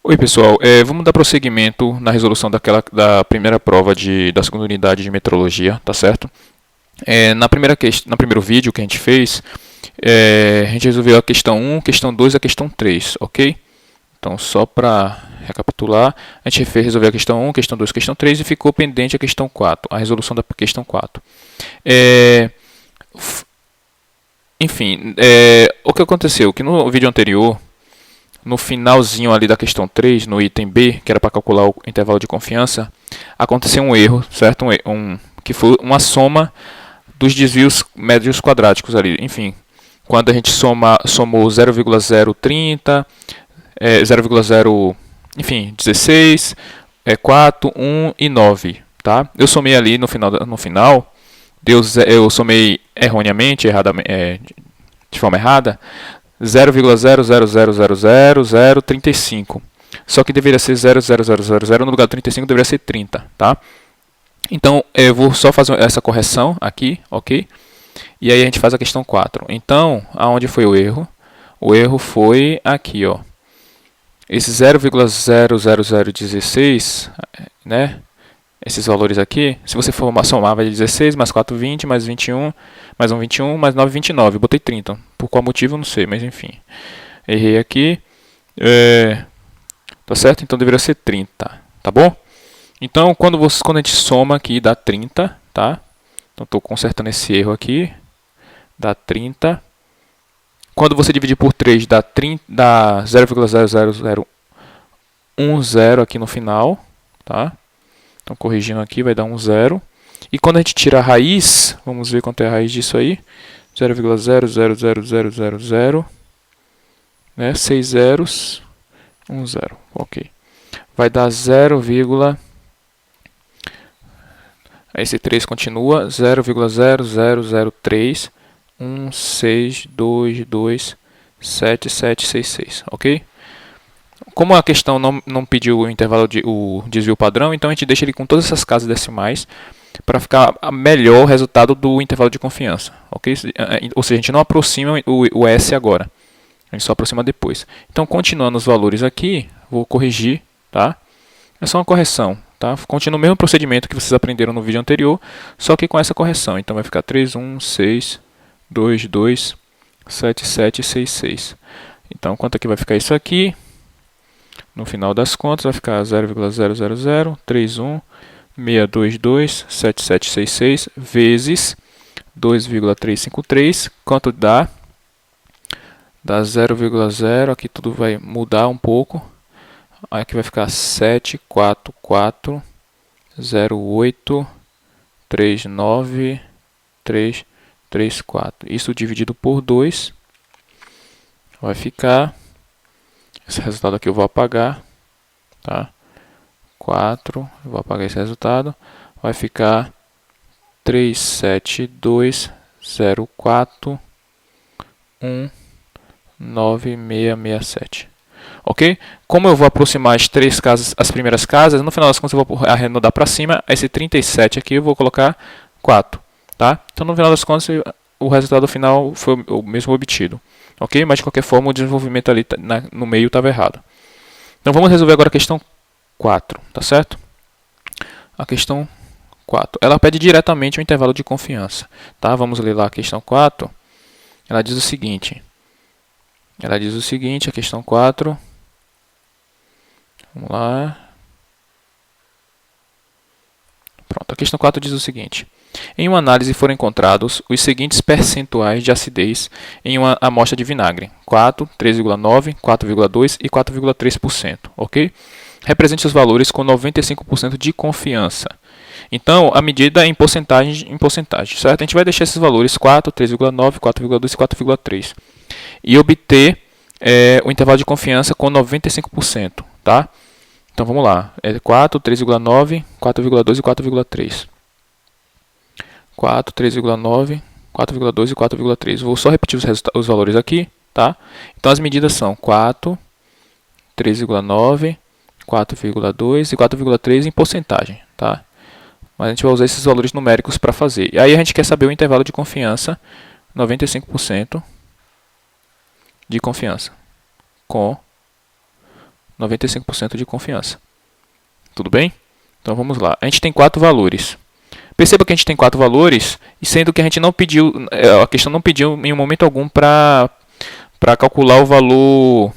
Oi pessoal, vamos dar prosseguimento na resolução da primeira prova da segunda unidade de metrologia, tá certo? No primeiro vídeo que a gente fez, a gente resolveu a questão 1, questão 2 e a questão 3, ok? Então só para recapitular, a gente resolveu a questão 1, questão 2, questão 3 e ficou pendente a questão 4, a resolução da questão 4. O que aconteceu? Que no vídeo anterior, no finalzinho ali da questão 3, no item B, que era para calcular o intervalo de confiança, aconteceu um erro, certo? Que foi uma soma dos desvios médios quadráticos ali. Enfim, quando a gente somou 0,030, 0,0, enfim, 16, 4, 1 e 9, tá? Eu somei ali no final eu somei erroneamente, de forma errada, 0,0000035. Só que deveria ser 0,0000, no lugar do 35 deveria ser 30, tá? Então, eu vou só fazer essa correção aqui, ok? E aí a gente faz a questão 4. Então, aonde foi o erro? O erro foi aqui, ó. Esse 0,00016, né? Esses valores aqui, se você for somar, vai de 16, mais 4, 20, mais 21, mais 1, 21, mais 9, 29. Eu botei 30. Por qual motivo, eu não sei, mas enfim. Errei aqui. Tá certo? Então deveria ser 30, tá bom? Então, quando a gente soma aqui, dá 30, tá? Então, estou consertando esse erro aqui. Dá 30. Quando você dividir por 3, dá 0,00010 aqui no final, tá? Então, corrigindo aqui, vai dar 0. E quando a gente tira a raiz, vamos ver quanto é a raiz disso aí. 0,000000, né? 6 zeros, 0. Ok. Vai dar 0, esse 3 continua, 0,0003, 162227766, ok? Como a questão não pediu o desvio padrão, então a gente deixa ele com todas essas casas decimais para ficar melhor o resultado do intervalo de confiança, ok? Ou seja, a gente não aproxima o S agora, a gente só aproxima depois. Então, continuando os valores aqui, vou corrigir, tá? É só uma correção, tá? Continua o mesmo procedimento que vocês aprenderam no vídeo anterior, só que com essa correção. Então, vai ficar 3162227766. Então, quanto aqui vai ficar isso aqui? No final das contas, vai ficar 0,0003162227766 vezes 2,353. Quanto dá? Dá 0,0. Aqui tudo vai mudar um pouco. Aqui vai ficar 74408393334. Isso dividido por 2 vai ficar... Esse resultado aqui eu vou apagar, tá? 4, eu vou apagar esse resultado. Vai ficar 37204196667. Ok? Como eu vou aproximar as primeiras casas, no final das contas eu vou arredondar para cima. Esse 37 aqui eu vou colocar 4, tá? Então no final das contas o resultado final foi o mesmo obtido. Ok? Mas de qualquer forma o desenvolvimento ali no meio estava errado. Então vamos resolver agora a questão 4, tá certo? A questão 4. Ela pede diretamente o intervalo de confiança, tá? Vamos ler lá a questão 4. Ela diz o seguinte. A questão 4. Vamos lá. Pronto, a questão 4 diz o seguinte. Em uma análise foram encontrados os seguintes percentuais de acidez em uma amostra de vinagre: 4, 3,9, 4,2 e 4,3%, ok? Represente os valores com 95% de confiança. Então, a medida é em porcentagem, certo? A gente vai deixar esses valores 4, 3,9, 4,2 e 4,3 e obter o intervalo de confiança com 95%, tá? Então, vamos lá. 4, 3,9, 4,2 e 4,3. 4, 3,9, 4,2 e 4,3. Vou só repetir os valores aqui, tá? Então, as medidas são 4, 3,9, 4,2 e 4,3 em porcentagem, tá? Mas a gente vai usar esses valores numéricos para fazer. E aí a gente quer saber o intervalo de confiança, 95% de confiança, com 95% de confiança. Tudo bem? Então vamos lá. A gente tem 4 valores. Perceba que a gente tem 4 valores, e sendo que a gente não pediu, a questão não pediu em momento algum para calcular o valor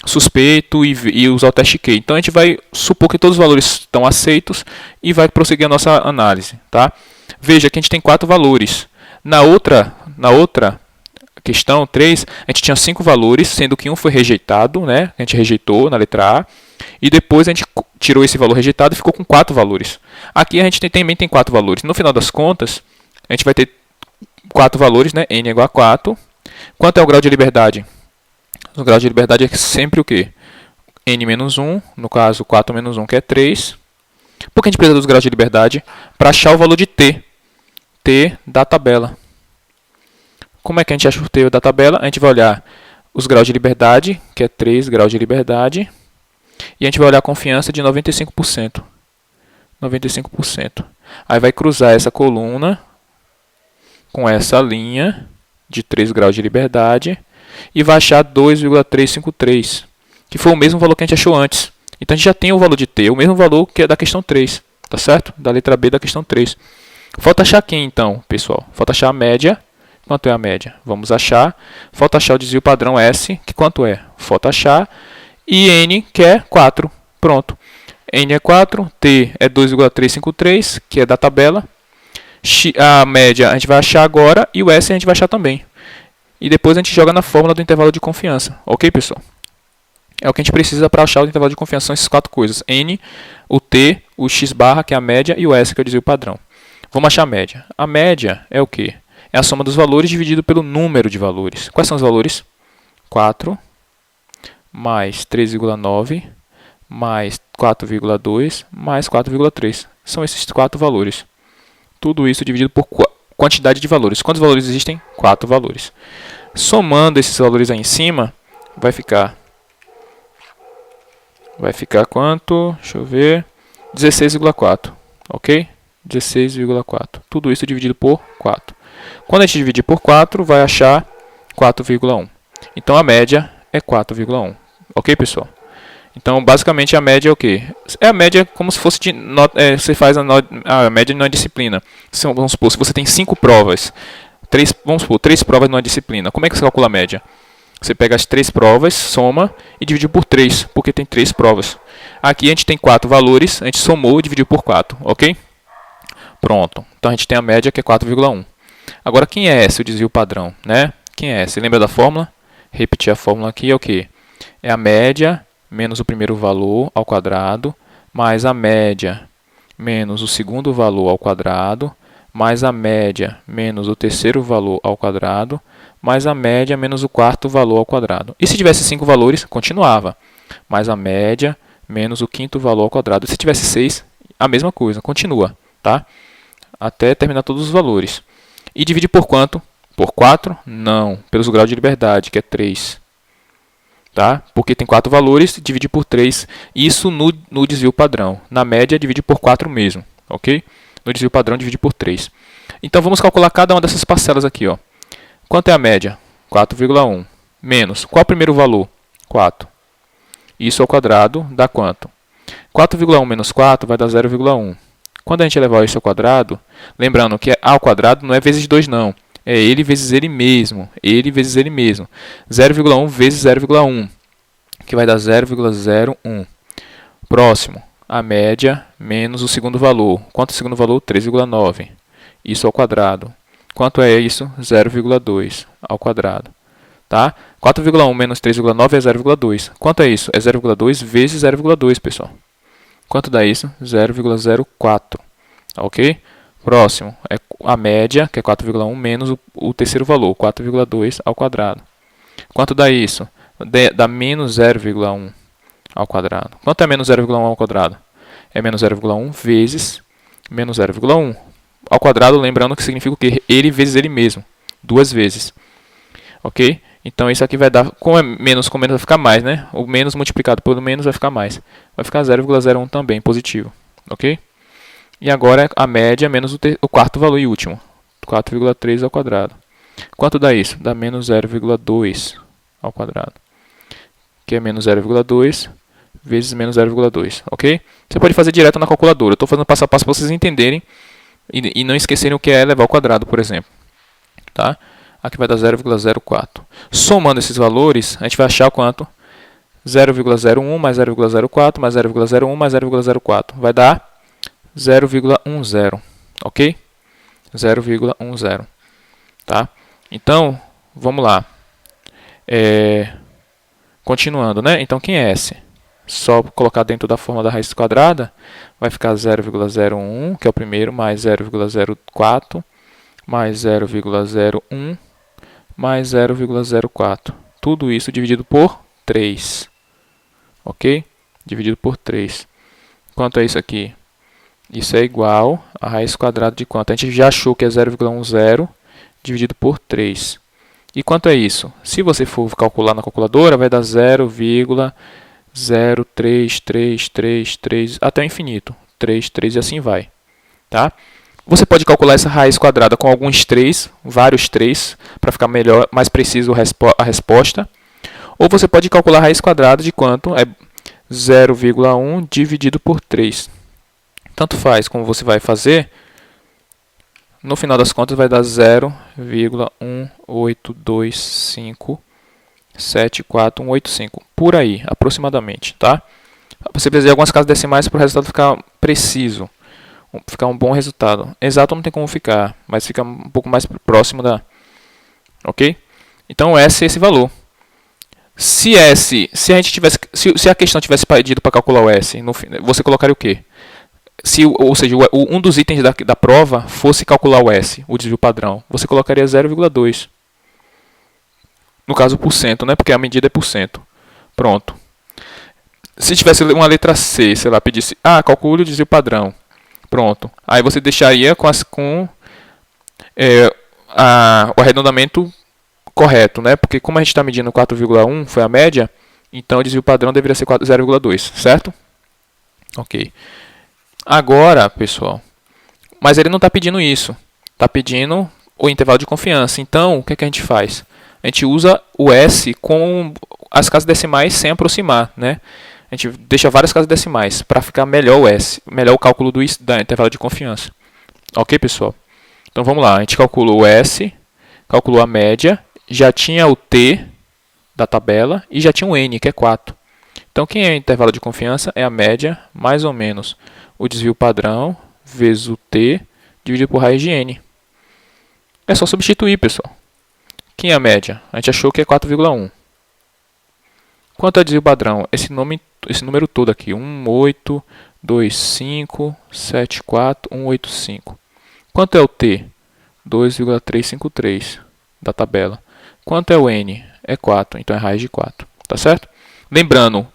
suspeito e usar o teste Q. Então a gente vai supor que todos os valores estão aceitos e vai prosseguir a nossa análise. Tá? Veja que a gente tem 4 valores. Na outra questão 3, a gente tinha 5 valores, sendo que um foi rejeitado, né? A gente rejeitou na letra A, e depois a gente tirou esse valor rejeitado e ficou com 4 valores. Aqui a gente também tem 4 valores. No final das contas, a gente vai ter 4 valores, né? N é igual a 4. Quanto é o grau de liberdade? O grau de liberdade é sempre o quê? N menos 1, no caso 4 menos 1, que é 3. Por que a gente precisa dos graus de liberdade? Para achar o valor de T. T da tabela. Como é que a gente acha o T da tabela? A gente vai olhar os graus de liberdade, que é 3 graus de liberdade. E a gente vai olhar a confiança de 95%. 95%. Aí vai cruzar essa coluna com essa linha de 3 graus de liberdade e vai achar 2,353, que foi o mesmo valor que a gente achou antes. Então a gente já tem o valor de T, o mesmo valor que é da questão 3, tá certo? Da letra B da questão 3. Falta achar quem então, pessoal? Falta achar a média. Quanto é a média? Vamos achar. Falta achar o desvio padrão S, que quanto é? Falta achar. E N, que é 4. Pronto. N é 4, T é 2,353, que é da tabela. A média a gente vai achar agora e o S a gente vai achar também. E depois a gente joga na fórmula do intervalo de confiança. Ok, pessoal? É o que a gente precisa para achar o intervalo de confiança, são essas 4 coisas. N, o T, o X barra, que é a média, e o S, que é o desvio padrão. Vamos achar a média. A média é o quê? É a soma dos valores dividido pelo número de valores. Quais são os valores? 4 mais 3,9 mais 4,2 mais 4,3. São esses 4 valores. Tudo isso dividido por quantidade de valores. Quantos valores existem? 4 valores. Somando esses valores aí em cima, vai ficar quanto? Deixa eu ver. 16,4. Ok? 16,4. Tudo isso dividido por 4. Quando a gente dividir por 4, vai achar 4,1. Então a média é 4,1. Ok, pessoal? Então, basicamente, a média é o quê? É a média como se fosse de você faz a média numa disciplina. Vamos supor, se você tem 5 provas, vamos supor, 3 provas numa disciplina. Como é que você calcula a média? Você pega as 3 provas, soma e divide por 3, porque tem 3 provas. Aqui a gente tem 4 valores, a gente somou e dividiu por 4, ok? Pronto. Então a gente tem a média que é 4,1. Agora, quem é esse, o desvio padrão, né? Quem é esse? Lembra da fórmula? Repetir a fórmula aqui é o quê? É a média menos o primeiro valor ao quadrado, mais a média menos o segundo valor ao quadrado, mais a média menos o terceiro valor ao quadrado, mais a média menos o quarto valor ao quadrado. E se tivesse 5 valores, continuava. Mais a média menos o quinto valor ao quadrado. E se tivesse 6, a mesma coisa, continua, tá? Até terminar todos os valores. E divide por quanto? Por 4? Não, pelos graus de liberdade, que é 3. Tá? Porque tem 4 valores, divide por 3. Isso no desvio padrão. Na média, divide por 4 mesmo. Ok? No desvio padrão, divide por 3. Então, vamos calcular cada uma dessas parcelas aqui. Ó. Quanto é a média? 4,1. Menos. Qual é o primeiro valor? 4. Isso ao quadrado dá quanto? 4,1 menos 4 vai dar 0,1. Quando a gente levar isso ao quadrado, lembrando que a ao quadrado não é vezes 2 não. É ele vezes ele mesmo. Ele vezes ele mesmo. 0,1 vezes 0,1, que vai dar 0,01. Próximo, a média menos o segundo valor. Quanto é o segundo valor? 3,9. Isso ao quadrado. Quanto é isso? 0,2 ao quadrado. Tá? 4,1 menos 3,9 é 0,2. Quanto é isso? É 0,2 vezes 0,2, pessoal. Quanto dá isso? 0,04. Ok? Próximo é a média, que é 4,1, menos o terceiro valor, 4,2 ao quadrado. Quanto dá isso? Dá menos 0,1 ao quadrado. Quanto é menos 0,1 ao quadrado? É menos 0,1 vezes menos 0,1 ao quadrado, lembrando que significa o quê? Ele vezes ele mesmo, 2 vezes. Ok? Então isso aqui vai dar, com menos vai ficar mais, né? O menos multiplicado pelo menos vai ficar mais. Vai ficar 0,01 também, positivo. Ok? E agora a média menos o quarto valor e último, 4,3 ao quadrado. Quanto dá isso? Dá menos 0,2 ao quadrado. Que é menos 0,2 vezes menos 0,2, ok? Você pode fazer direto na calculadora. Eu estou fazendo passo a passo para vocês entenderem e não esquecerem o que é elevar ao quadrado, por exemplo. Tá? Aqui vai dar 0,04. Somando esses valores, a gente vai achar quanto? 0,01 mais 0,04 mais 0,01 mais 0,04. Vai dar 0,10, ok? 0,10. Tá? Então, vamos lá. Continuando, né? Então, quem é S? Só colocar dentro da forma da raiz quadrada, vai ficar 0,01, que é o primeiro, mais 0,04, mais 0,01, mais 0,04. Tudo isso dividido por 3. Ok? Dividido por 3. Quanto é isso aqui? Isso é igual a raiz quadrada de quanto? A gente já achou que é 0,10 dividido por 3. E quanto é isso? Se você for calcular na calculadora, vai dar 0,03333 até o infinito. 3, 3 e assim vai. Tá? Você pode calcular essa raiz quadrada com alguns 3, vários 3, para ficar melhor, mais preciso a resposta. Ou você pode calcular a raiz quadrada de quanto? É 0,1 dividido por 3. Tanto faz como você vai fazer. No final das contas vai dar 0,182574185. Por aí, aproximadamente. Tá? Você precisa de algumas casas decimais para o resultado ficar preciso. Ficar um bom resultado. Exato não tem como ficar, mas fica um pouco mais próximo da... Ok? Então S é esse valor. Se a questão tivesse pedido para calcular o S, você colocaria o quê? Ou seja, um dos itens da prova fosse calcular o S, o desvio padrão, você colocaria 0,2. No caso, por cento, né? Porque a medida é por cento. Pronto. Se tivesse uma letra C, sei lá, pedisse, calcule o desvio padrão. Pronto. Aí você deixaria com o arredondamento correto, né? Porque como a gente está medindo 4,1, foi a média, então o desvio padrão deveria ser 0,2, certo? Ok. Agora, pessoal, mas ele não está pedindo isso. Está pedindo o intervalo de confiança. Então, o que a gente faz? A gente usa o S com as casas decimais sem aproximar, né? A gente deixa várias casas decimais para ficar melhor o S, melhor o cálculo do intervalo de confiança. Ok, pessoal? Então vamos lá. A gente calculou o S, calculou a média, já tinha o T da tabela e já tinha o N, que é 4. Então, quem é o intervalo de confiança? É a média mais ou menos o desvio padrão vezes o T dividido por raiz de N. É só substituir, pessoal. Quem é a média? A gente achou que é 4,1. Quanto é o desvio padrão? Esse número todo aqui, 182574185. Quanto é o T? 2,353 da tabela. Quanto é o N? É 4, então é raiz de 4. Tá certo? Lembrando,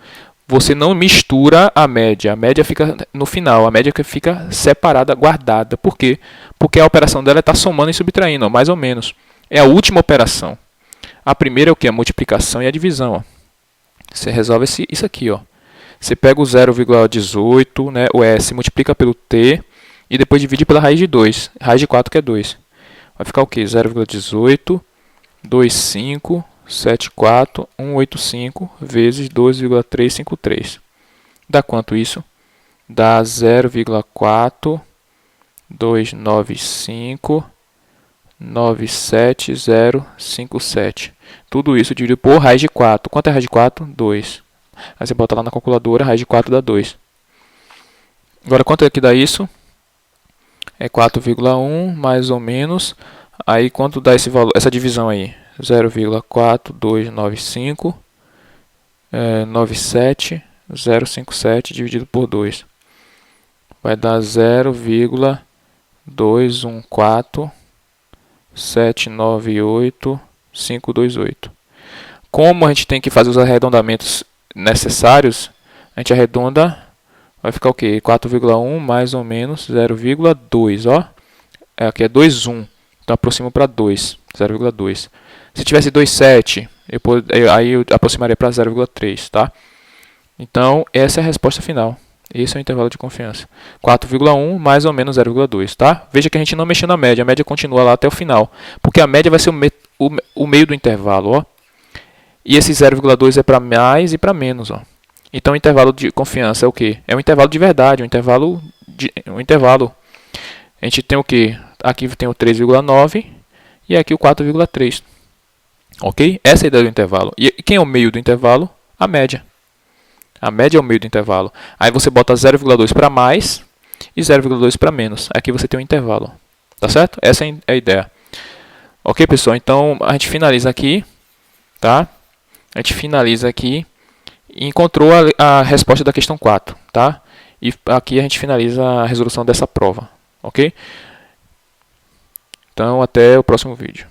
você não mistura a média fica no final, a média fica separada, guardada. Por quê? Porque a operação dela está somando e subtraindo, ó, mais ou menos. É a última operação. A primeira é o que? A multiplicação e a divisão. Ó. Você resolve isso aqui. Ó. Você pega o 0,18, né, o S, multiplica pelo T e depois divide pela raiz de 2. Raiz de 4 que é 2. Vai ficar o quê? 0,18, 25,74185 vezes 2,353. Dá quanto isso? Dá 0,4295,97057. Tudo isso dividido por raiz de 4. Quanto é raiz de 4? 2. Aí você bota lá na calculadora, raiz de 4 dá 2. Agora, quanto é que dá isso? É 4,1 mais ou menos. Aí, quanto dá esse valor, essa divisão aí? 0,4295 97057 dividido por 2. Vai dar 0,214798528. Como a gente tem que fazer os arredondamentos necessários, a gente arredonda, vai ficar o quê? 4,1 mais ou menos 0,2, ó. Aqui é 2,1, então aproximo para 2, 0,2. Se tivesse 2,7, aí eu aproximaria para 0,3, tá? Então, essa é a resposta final. Esse é o intervalo de confiança. 4,1 mais ou menos 0,2, tá? Veja que a gente não mexeu na média, a média continua lá até o final. Porque a média vai ser o meio do intervalo, ó. E esse 0,2 é para mais e para menos, ó. Então, o intervalo de confiança é o quê? É um intervalo de verdade, um intervalo. A gente tem o quê? Aqui tem o 3,9 e aqui o 4,3. Ok? Essa é a ideia do intervalo. E quem é o meio do intervalo? A média. A média é o meio do intervalo. Aí você bota 0,2 para mais e 0,2 para menos. Aqui você tem um intervalo. Tá certo? Essa é a ideia. Ok, pessoal? Então, a gente finaliza aqui. Tá? A gente finaliza aqui e encontrou a resposta da questão 4. Tá? E aqui a gente finaliza a resolução dessa prova. Ok? Então, até o próximo vídeo.